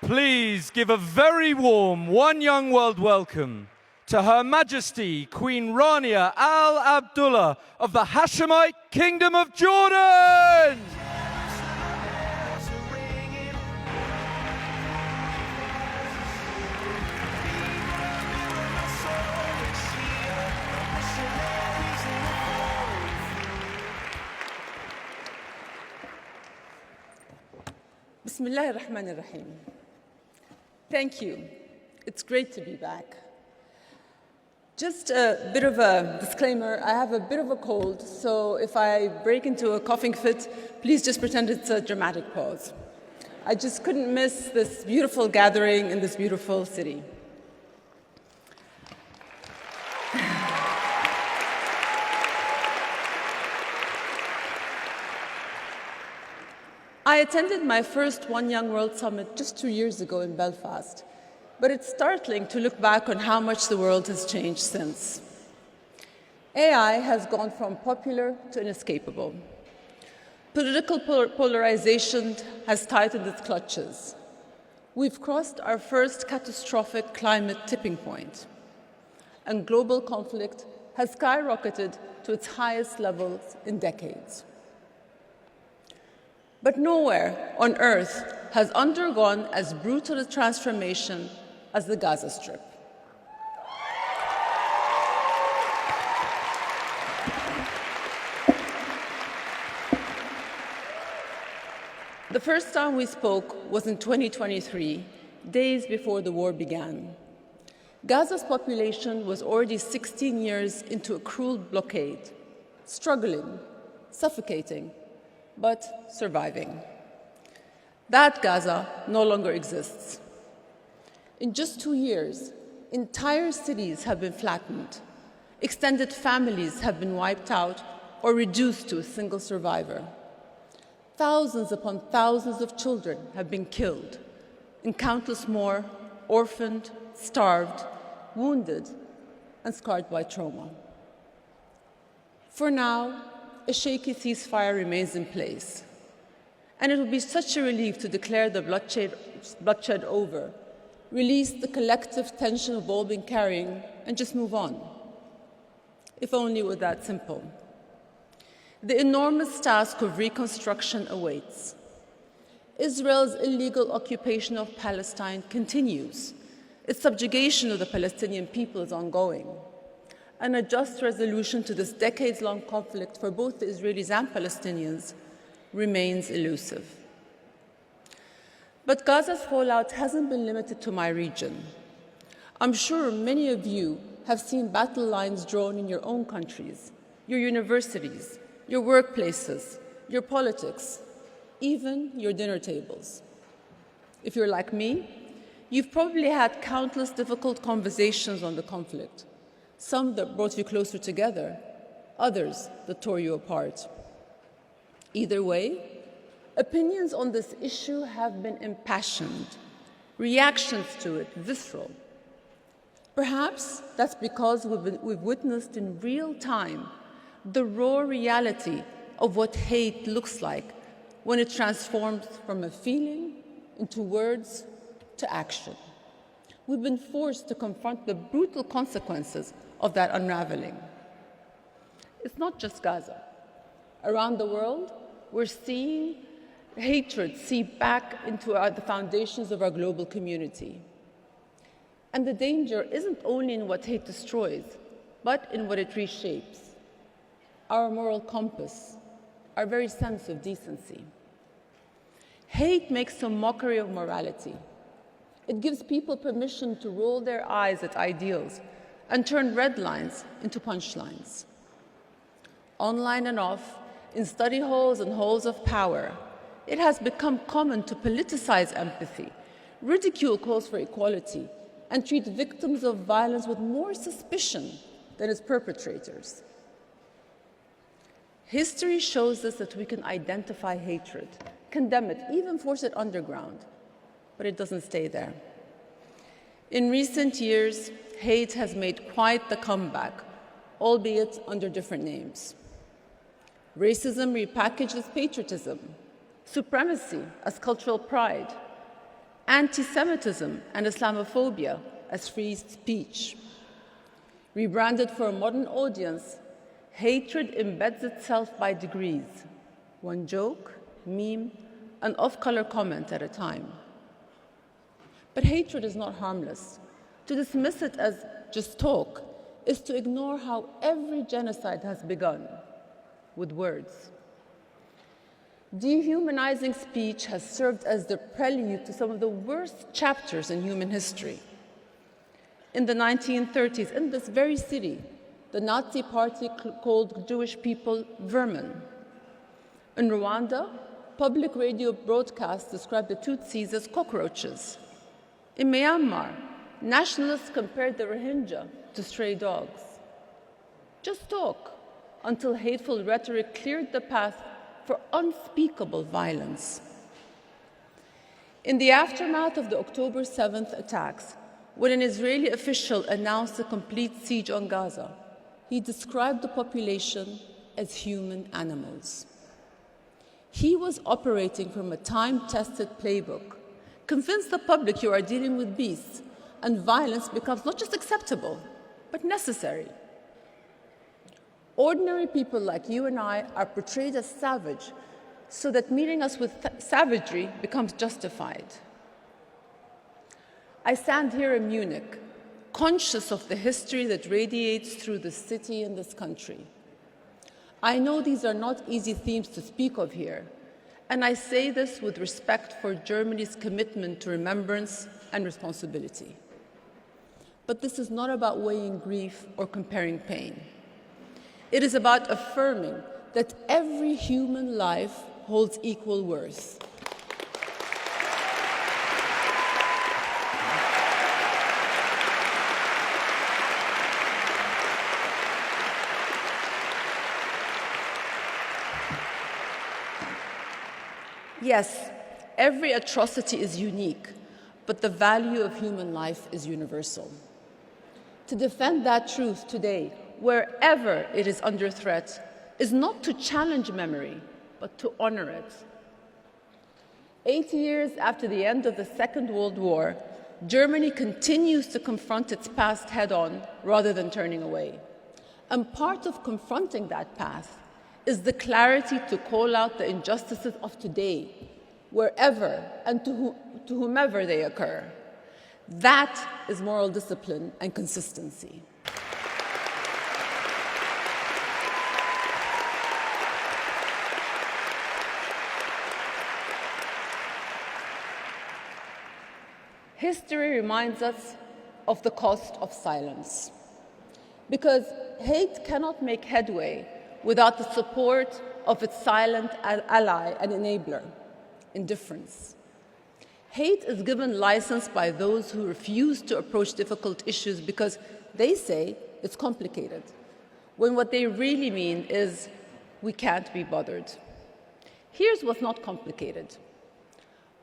Please give a very warm One Young World welcome to Her Majesty Queen Rania Al Abdullah of the Hashemite Kingdom of Jordan. Bismillah ar-Rahman ar-Rahim. Thank you. It's great to be back. Just a bit of a disclaimer, I have a bit of a cold, so if I break into a coughing fit, please just pretend it's a dramatic pause. I just couldn't miss this beautiful gathering in this beautiful city. I attended my first One Young World Summit just 2 years ago in Belfast, but it's startling to look back on how much the world has changed since. AI has gone from popular to inescapable. Political polarization has tightened its clutches. We've crossed our first catastrophic climate tipping point, and global conflict has skyrocketed to its highest levels in decades. But nowhere on earth has undergone as brutal a transformation as the Gaza Strip. The first time we spoke was in 2023, days before the war began. Gaza's population was already 16 years into a cruel blockade, struggling, suffocating, but surviving. That Gaza no longer exists. In just 2 years, entire cities have been flattened. Extended families have been wiped out or reduced to a single survivor. Thousands upon thousands of children have been killed, and countless more orphaned, starved, wounded, and scarred by trauma. For now, a shaky ceasefire remains in place, and it would be such a relief to declare the bloodshed over, release the collective tension we've all been carrying, and just move on. If only it were that simple. The enormous task of reconstruction awaits. Israel's illegal occupation of Palestine continues. Its subjugation of the Palestinian people is ongoing. And a just resolution to this decades-long conflict for both the Israelis and Palestinians remains elusive. But Gaza's fallout hasn't been limited to my region. I'm sure many of you have seen battle lines drawn in your own countries, your universities, your workplaces, your politics, even your dinner tables. If you're like me, you've probably had countless difficult conversations on the conflict. Some that brought you closer together, others that tore you apart. Either way, opinions on this issue have been impassioned, reactions to it visceral. Perhaps that's because we've witnessed in real time the raw reality of what hate looks like when it transforms from a feeling into words to action. We've been forced to confront the brutal consequences of that unraveling. It's not just Gaza. Around the world, we're seeing hatred seep back into the foundations of our global community. And the danger isn't only in what hate destroys, but in what it reshapes. Our moral compass, our very sense of decency. Hate makes a mockery of morality. It gives people permission to roll their eyes at ideals and turn red lines into punchlines. Online and off, in study halls and halls of power, it has become common to politicize empathy, ridicule calls for equality, and treat victims of violence with more suspicion than its perpetrators. History shows us that we can identify hatred, condemn it, even force it underground, but it doesn't stay there. In recent years, hate has made quite the comeback, albeit under different names. Racism repackaged as patriotism, supremacy as cultural pride, anti-Semitism and Islamophobia as free speech. Rebranded for a modern audience, hatred embeds itself by degrees, one joke, meme, an off-color comment at a time. But hatred is not harmless. To dismiss it as just talk is to ignore how every genocide has begun, with words. Dehumanizing speech has served as the prelude to some of the worst chapters in human history. In the 1930s, in this very city, the Nazi party called Jewish people vermin. In Rwanda, public radio broadcasts described the Tutsis as cockroaches. In Myanmar, nationalists compared the Rohingya to stray dogs. Just talk until hateful rhetoric cleared the path for unspeakable violence. In the aftermath of the October 7th attacks, when an Israeli official announced a complete siege on Gaza, he described the population as human animals. He was operating from a time-tested playbook, convinced the public you are dealing with beasts, and violence becomes not just acceptable, but necessary. Ordinary people like you and I are portrayed as savage, so that meeting us with savagery becomes justified. I stand here in Munich, conscious of the history that radiates through this city and this country. I know these are not easy themes to speak of here, and I say this with respect for Germany's commitment to remembrance and responsibility. But this is not about weighing grief or comparing pain. It is about affirming that every human life holds equal worth. Yes, every atrocity is unique, but the value of human life is universal. To defend that truth today, wherever it is under threat, is not to challenge memory, but to honor it. 80 years after the end of the Second World War, Germany continues to confront its past head-on rather than turning away. And part of confronting that past is the clarity to call out the injustices of today, wherever and to whomever they occur. That is moral discipline and consistency. History reminds us of the cost of silence, because hate cannot make headway without the support of its silent ally and enabler, indifference. Hate is given license by those who refuse to approach difficult issues because they say it's complicated, when what they really mean is, we can't be bothered. Here's what's not complicated.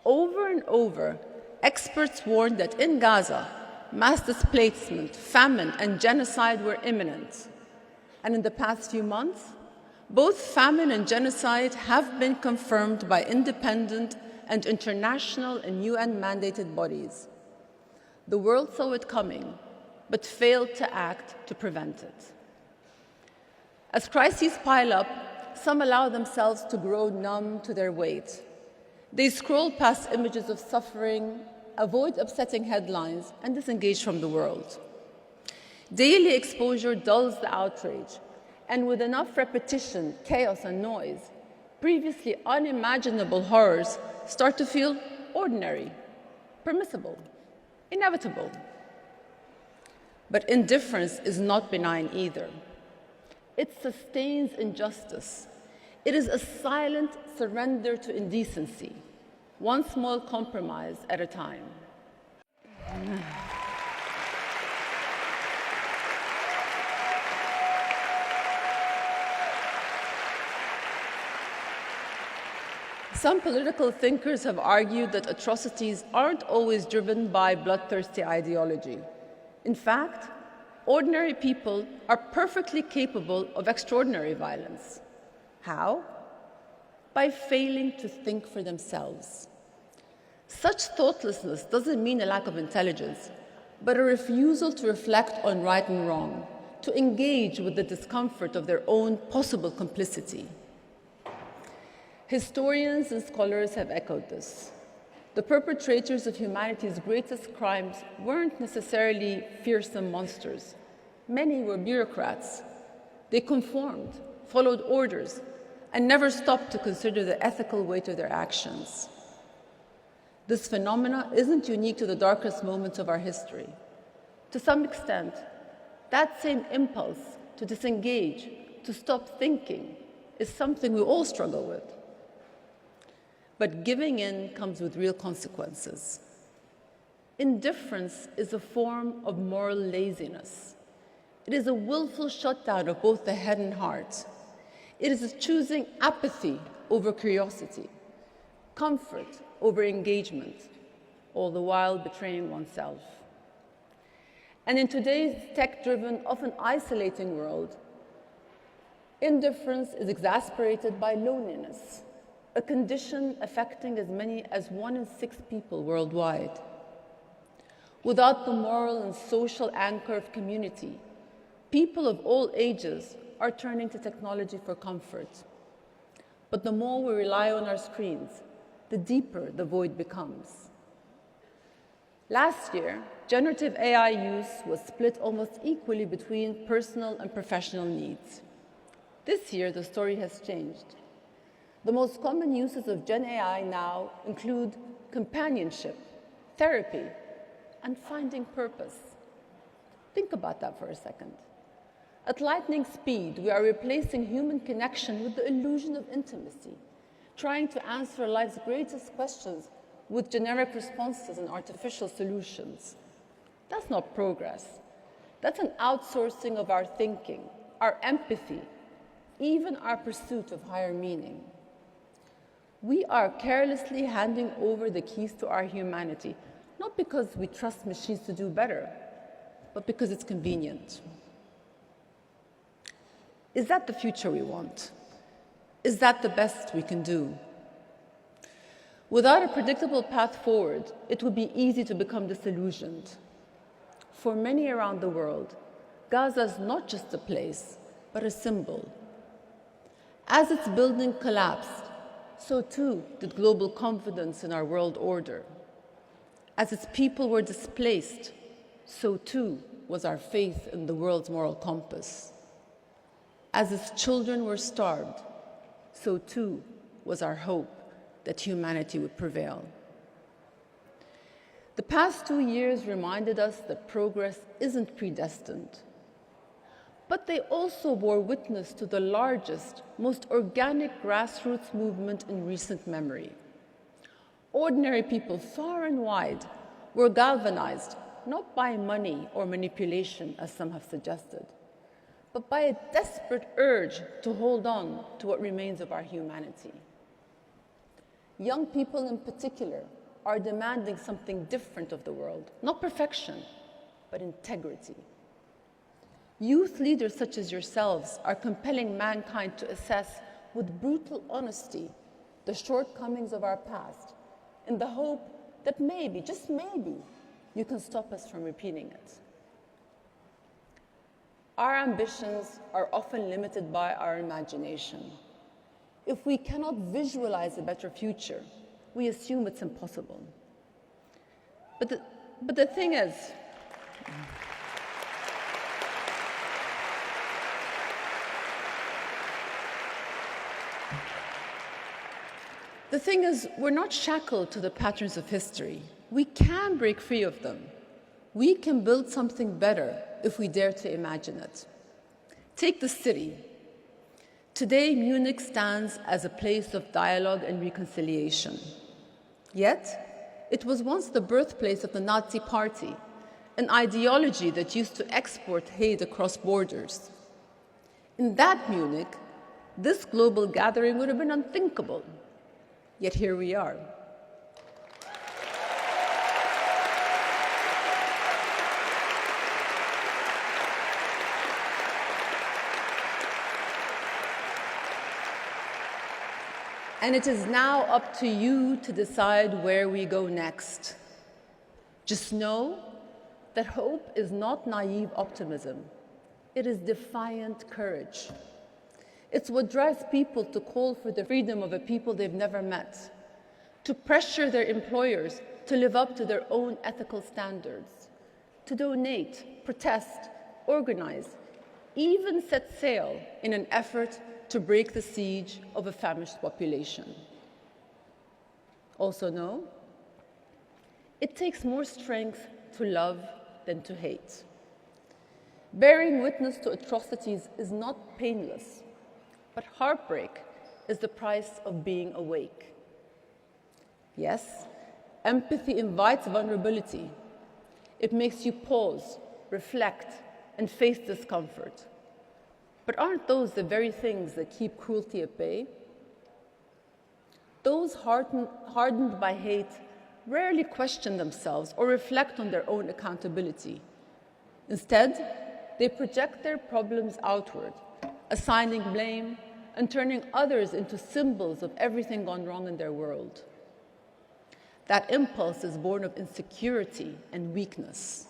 Over and over, experts warned that in Gaza, mass displacement, famine, and genocide were imminent. And in the past few months, both famine and genocide have been confirmed by independent and international and UN-mandated bodies. The world saw it coming, but failed to act to prevent it. As crises pile up, some allow themselves to grow numb to their weight. They scroll past images of suffering, avoid upsetting headlines, and disengage from the world. Daily exposure dulls the outrage, and with enough repetition, chaos, and noise, previously unimaginable horrors start to feel ordinary, permissible, inevitable. But indifference is not benign either. It sustains injustice. It is a silent surrender to indecency, one small compromise at a time. Some political thinkers have argued that atrocities aren't always driven by bloodthirsty ideology. In fact, ordinary people are perfectly capable of extraordinary violence. How? By failing to think for themselves. Such thoughtlessness doesn't mean a lack of intelligence, but a refusal to reflect on right and wrong, to engage with the discomfort of their own possible complicity. Historians and scholars have echoed this. The perpetrators of humanity's greatest crimes weren't necessarily fearsome monsters. Many were bureaucrats. They conformed, followed orders, and never stopped to consider the ethical weight of their actions. This phenomena isn't unique to the darkest moments of our history. To some extent, that same impulse to disengage, to stop thinking, is something we all struggle with. But giving in comes with real consequences. Indifference is a form of moral laziness. It is a willful shutdown of both the head and heart. It is choosing apathy over curiosity, comfort over engagement, all the while betraying oneself. And in today's tech-driven, often isolating world, indifference is exacerbated by loneliness, a condition affecting as many as 1 in 6 people worldwide. Without the moral and social anchor of community, people of all ages are turning to technology for comfort. But the more we rely on our screens, the deeper the void becomes. Last year, generative AI use was split almost equally between personal and professional needs. This year, the story has changed. The most common uses of Gen AI now include companionship, therapy, and finding purpose. Think about that for a second. At lightning speed, we are replacing human connection with the illusion of intimacy, trying to answer life's greatest questions with generic responses and artificial solutions. That's not progress. That's an outsourcing of our thinking, our empathy, even our pursuit of higher meaning. We are carelessly handing over the keys to our humanity, not because we trust machines to do better, but because it's convenient. Is that the future we want? Is that the best we can do? Without a predictable path forward, it would be easy to become disillusioned. For many around the world, Gaza is not just a place, but a symbol. As its building collapsed, so too did global confidence in our world order. As its people were displaced, so too was our faith in the world's moral compass. As its children were starved, so too was our hope that humanity would prevail. The past 2 years reminded us that progress isn't predestined, but they also bore witness to the largest, most organic grassroots movement in recent memory. Ordinary people far and wide were galvanized not by money or manipulation, as some have suggested, but by a desperate urge to hold on to what remains of our humanity. Young people in particular are demanding something different of the world, not perfection, but integrity. Youth leaders such as yourselves are compelling mankind to assess with brutal honesty the shortcomings of our past in the hope that maybe, just maybe, you can stop us from repeating it. Our ambitions are often limited by our imagination. If we cannot visualize a better future, we assume it's impossible. But the thing is, we're not shackled to the patterns of history. We can break free of them. We can build something better if we dare to imagine it. Take the city. Today, Munich stands as a place of dialogue and reconciliation. Yet, it was once the birthplace of the Nazi Party, an ideology that used to export hate across borders. In that Munich, this global gathering would have been unthinkable. Yet here we are. And it is now up to you to decide where we go next. Just know that hope is not naive optimism. It is defiant courage. It's what drives people to call for the freedom of a people they've never met, to pressure their employers to live up to their own ethical standards, to donate, protest, organize, even set sail in an effort to break the siege of a famished population. Also know, it takes more strength to love than to hate. Bearing witness to atrocities is not painless, but heartbreak is the price of being awake. Yes, empathy invites vulnerability. It makes you pause, reflect, and face discomfort. But aren't those the very things that keep cruelty at bay? Those hardened by hate rarely question themselves or reflect on their own accountability. Instead, they project their problems outward, assigning blame and turning others into symbols of everything gone wrong in their world. That impulse is born of insecurity and weakness.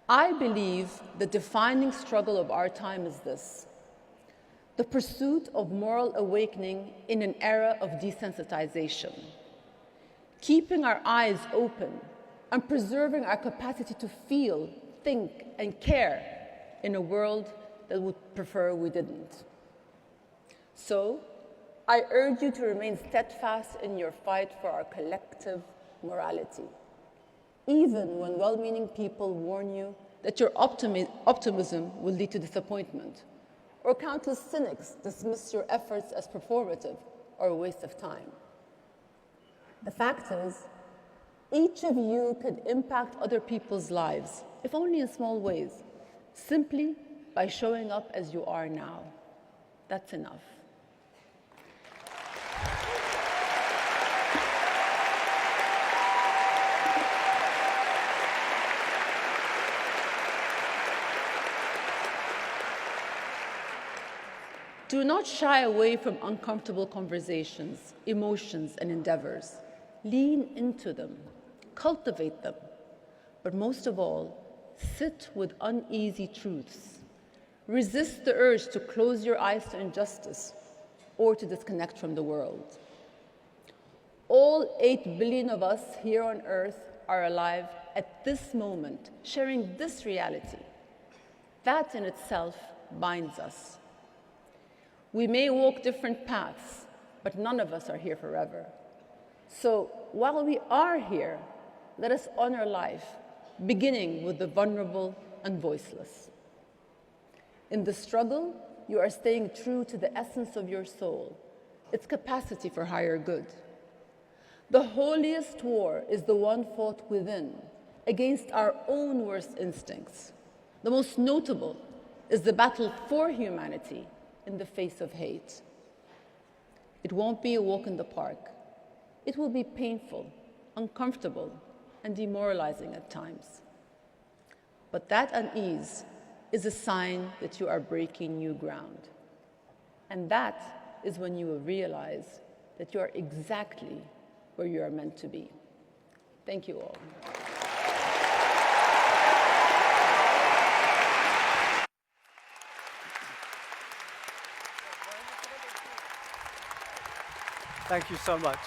I believe the defining struggle of our time is this: the pursuit of moral awakening in an era of desensitization, keeping our eyes open and preserving our capacity to feel, think, and care in a world that would prefer we didn't. So, I urge you to remain steadfast in your fight for our collective morality, even when well-meaning people warn you that your optimism will lead to disappointment, or countless cynics dismiss your efforts as performative or a waste of time. The fact is, each of you could impact other people's lives, if only in small ways, simply by showing up as you are now. That's enough. Do not shy away from uncomfortable conversations, emotions, and endeavors. Lean into them, cultivate them, but most of all, sit with uneasy truths. Resist the urge to close your eyes to injustice or to disconnect from the world. All 8 billion of us here on Earth are alive at this moment, sharing this reality. That in itself binds us. We may walk different paths, but none of us are here forever. So while we are here, let us honor life, beginning with the vulnerable and voiceless. In the struggle, you are staying true to the essence of your soul, its capacity for higher good. The holiest war is the one fought within, against our own worst instincts. The most notable is the battle for humanity in the face of hate. It won't be a walk in the park. It will be painful, uncomfortable, and demoralizing at times. But that unease is a sign that you are breaking new ground. And that is when you will realize that you are exactly where you are meant to be. Thank you all. Thank you so much.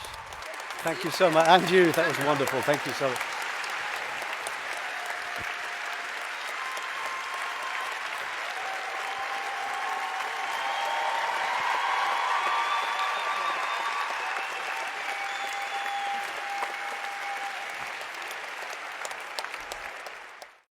Thank you so much. And you, that was wonderful. Thank you so much.